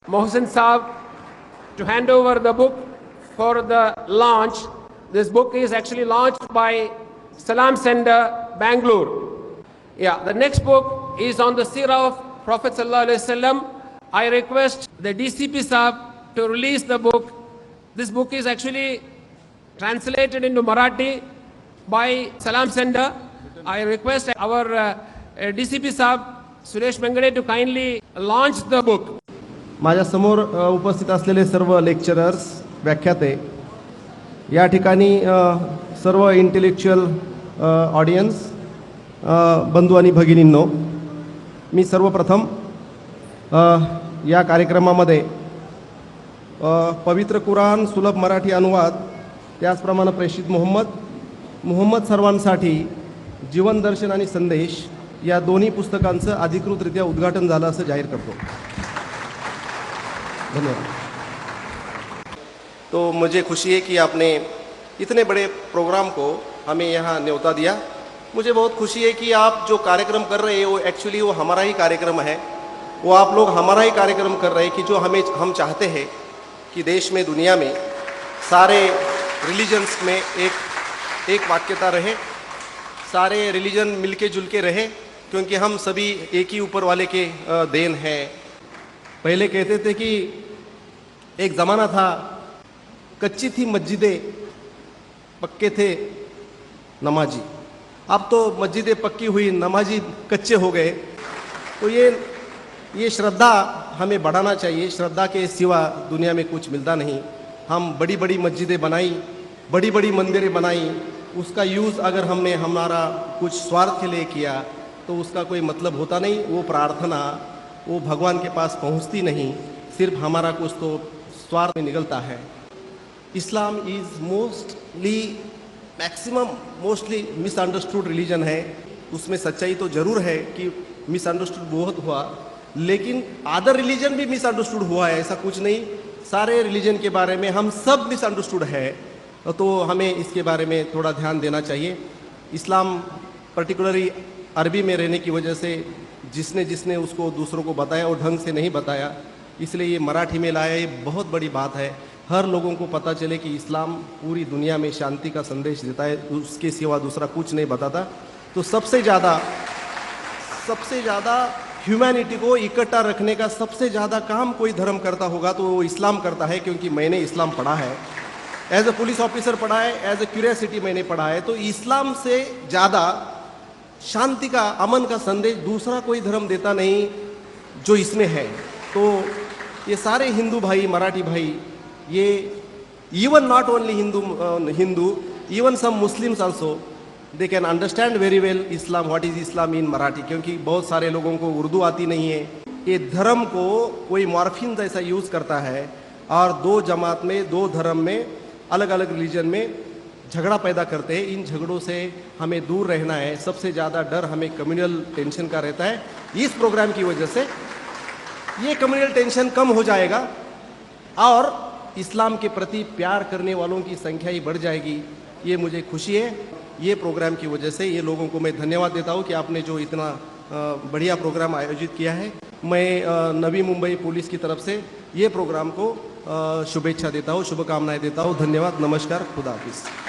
Mohsin Saab to hand over the book for the launch. This book is actually launched by Salam Center, Bangalore. Yeah, the next book is on the Seerah of Prophet Sallallahu Alaihi Wasallam. I request the DCP Saab to release the book. This book is actually translated into Marathi by Salam Center. I request our DCP Saab, Suresh Mengade, to kindly launch the book. माझ्या समोर उपस्थित असलेले सर्व lecturers, व्याख्याते, या ठिकाणी सर्व intellectual audience, बंधू आणि भगिनींनो, मी सर्वप्रथम या कार्यक्रमामध्ये पवित्र कुराण सुलभ मराठी अनुवाद, त्याचप्रमाणे प्रेषित मुहम्मद सर्वांसाठी जीवन दर्शन आणि संदेश या दोन्ही पुस्तकांचं अधिकृतरित्या उद्घाटन झालं असं जाहीर करतो. धन्यवाद. तो मुझे खुशी है कि आपने इतने बड़े प्रोग्राम को हमें यहाँ न्योता दिया. मुझे बहुत खुशी है कि आप जो कार्यक्रम कर रहे हैं वो एक्चुअली वो हमारा ही कार्यक्रम है. वो आप लोग हमारा ही कार्यक्रम कर रहे हैं कि जो हम चाहते हैं कि देश में, दुनिया में सारे रिलीजन्स में एक वाक्यता रहे, सारे रिलीजन मिलके जुल के रहे, क्योंकि हम सभी एक ही ऊपर वाले के देन हैं. पहले कहते थे कि एक ज़माना था, कच्ची थी मस्जिदें, पक्के थे नमाजी. अब तो मस्जिदें पक्की हुई, नमाजी कच्चे हो गए. तो ये श्रद्धा हमें बढ़ाना चाहिए. श्रद्धा के सिवा दुनिया में कुछ मिलता नहीं. हम बड़ी बड़ी मस्जिदें बनाई, बड़ी बड़ी मंदिरें बनाई, उसका यूज़ अगर हमने हमारा कुछ स्वार्थ के लिए किया तो उसका कोई मतलब होता नहीं. वो प्रार्थना वो भगवान के पास पहुंचती नहीं, सिर्फ हमारा कुछ तो स्वार्थ में निकलता है. इस्लाम इज़ मोस्टली मिसअंडरस्टूड रिलीजन है. उसमें सच्चाई तो ज़रूर है कि मिसअंडरस्टूड बहुत हुआ, लेकिन अदर रिलीजन भी मिसअंडरस्टूड हुआ है, ऐसा कुछ नहीं. सारे रिलीजन के बारे में हम सब मिसअंडरस्टूड है, तो हमें इसके बारे में थोड़ा ध्यान देना चाहिए. इस्लाम पर्टिकुलरली अरबी में रहने की वजह से जिसने उसको दूसरों को बताया वो ढंग से नहीं बताया, इसलिए ये मराठी में लाया. ये बहुत बड़ी बात है. हर लोगों को पता चले कि इस्लाम पूरी दुनिया में शांति का संदेश देता है, उसके सिवा दूसरा कुछ नहीं बताता. तो सबसे ज़्यादा ह्यूमैनिटी को इकट्ठा रखने का सबसे ज़्यादा काम कोई धर्म करता होगा तो वो इस्लाम करता है, क्योंकि मैंने इस्लाम पढ़ा है. एज ए पुलिस ऑफिसर पढ़ा है, एज ए क्यूरियोसिटी मैंने पढ़ा है. तो इस्लाम से ज़्यादा शांति का, अमन का संदेश दूसरा कोई धर्म देता नहीं जो इसमें है. तो ये सारे हिंदू भाई, मराठी भाई, ये even not only Hindu, even some Muslims also, they can understand very well Islam, what is Islam in Marathi, क्योंकि बहुत सारे लोगों को उर्दू आती नहीं है. ये धर्म को कोई मॉर्फिन जैसा यूज़ करता है और दो जमात में, दो धर्म में, अलग अलग रिलीजन में झगड़ा पैदा करते हैं. इन झगड़ों से हमें दूर रहना है. सबसे ज़्यादा डर हमें कम्युनल टेंशन का रहता है. इस प्रोग्राम की वजह से ये कम्युनल टेंशन कम हो जाएगा और इस्लाम के प्रति प्यार करने वालों की संख्या ही बढ़ जाएगी. ये मुझे खुशी है. ये प्रोग्राम की वजह से ये लोगों को मैं धन्यवाद देता हूँ कि आपने जो इतना बढ़िया प्रोग्राम आयोजित किया है. मैं नवी मुंबई पुलिस की तरफ से ये प्रोग्राम को शुभेच्छा देता हूँ, शुभकामनाएं देता हूँ. धन्यवाद. नमस्कार. खुदा हाफिज़.